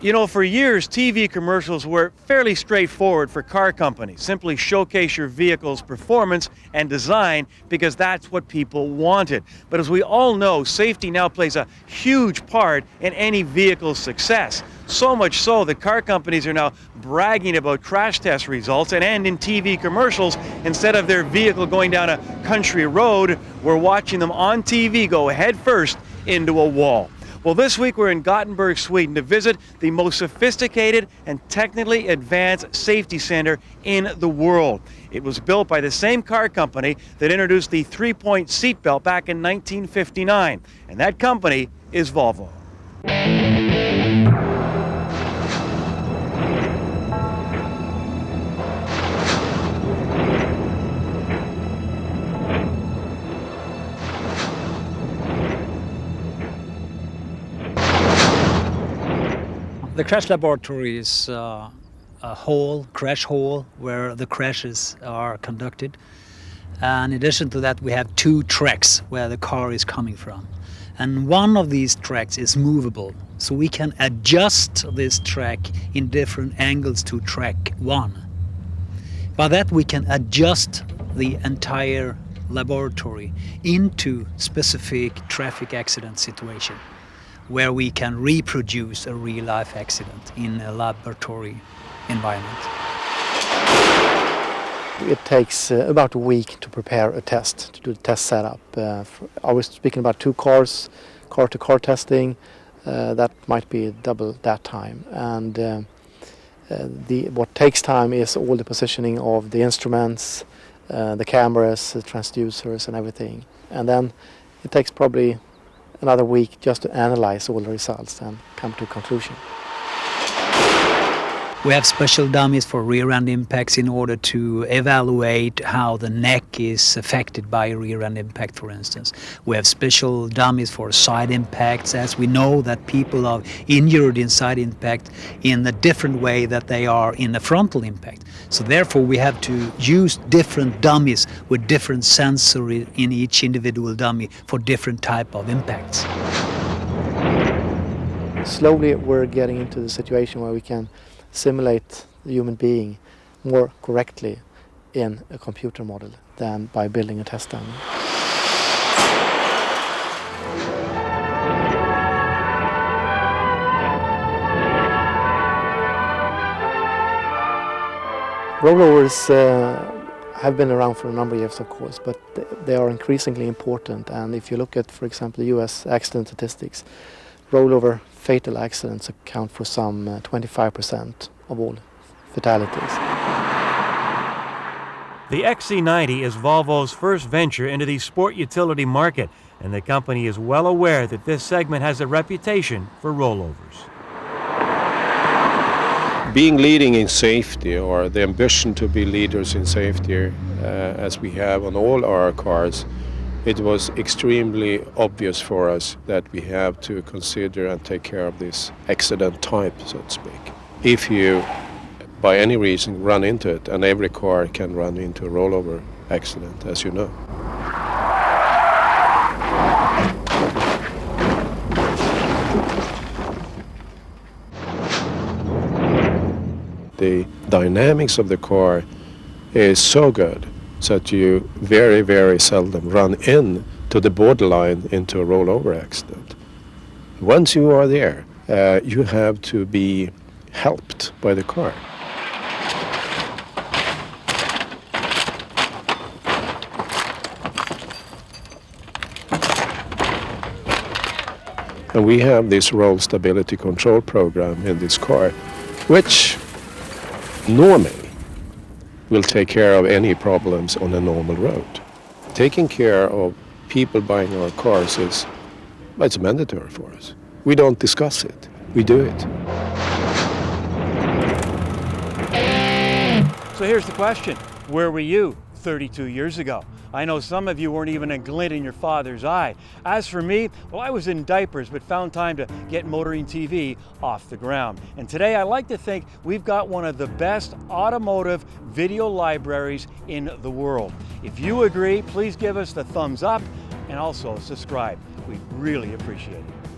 You know, for years, TV commercials were fairly straightforward for car companies. Simply showcase your vehicle's performance and design because that's what people wanted. But as we all know, safety now plays a huge part in any vehicle's success. So much so that car companies are now bragging about crash test results and in TV commercials, instead of their vehicle going down a country road, we're watching them on TV go head first into a wall. Well, this week we're in Gothenburg, Sweden to visit the most sophisticated and technically advanced safety center in the world. It was built by the same car company that introduced the three-point seatbelt back in 1959, and that company is Volvo. The crash laboratory is a crash hall, where the crashes are conducted. And in addition to that, we have two tracks where the car is coming from. And one of these tracks is movable, so we can adjust this track in different angles to track one. By that, we can adjust the entire laboratory into specific traffic accident situation, where we can reproduce a real-life accident in a laboratory environment. It takes about a week to prepare a test, to do the test setup. I was speaking about two cars, car-to-car testing. That might be double that time. And what takes time is all the positioning of the instruments, the cameras, the transducers and everything. And then it takes probably another week just to analyze all the results and come to a conclusion. We have special dummies for rear-end impacts in order to evaluate how the neck is affected by a rear-end impact, for instance. We have special dummies for side impacts, as we know that people are injured in side impact in a different way that they are in a frontal impact. So therefore we have to use different dummies with different sensory in each individual dummy for different type of impacts. Slowly we're getting into the situation where we can simulate the human being more correctly in a computer model than by building a test dummy. Rollovers have been around for a number of years, of course, but they are increasingly important. And if you look at, for example, the US accident statistics, rollover fatal accidents account for some 25% of all fatalities. The XC90 is Volvo's first venture into the sport utility market, and the company is well aware that this segment has a reputation for rollovers. Being leading in safety, or the ambition to be leaders in safety, as we have on all our cars, it was extremely obvious for us that we have to consider and take care of this accident type, so to speak. If you, by any reason, run into it, and every car can run into a rollover accident, as you know. The dynamics of the car is so good so that you very, very seldom run into the borderline into a rollover accident. Once you are there, you have to be helped by the car. And we have this roll stability control program in this car, which normally will take care of any problems on a normal road. Taking care of people buying our cars it's mandatory for us. We don't discuss it, we do it. So here's the question, where were you 32 years ago? I know some of you weren't even a glint in your father's eye. As for me, well, I was in diapers, but found time to get Motoring TV off the ground. And today I like to think we've got one of the best automotive video libraries in the world. If you agree, please give us the thumbs up and also subscribe. We really appreciate it.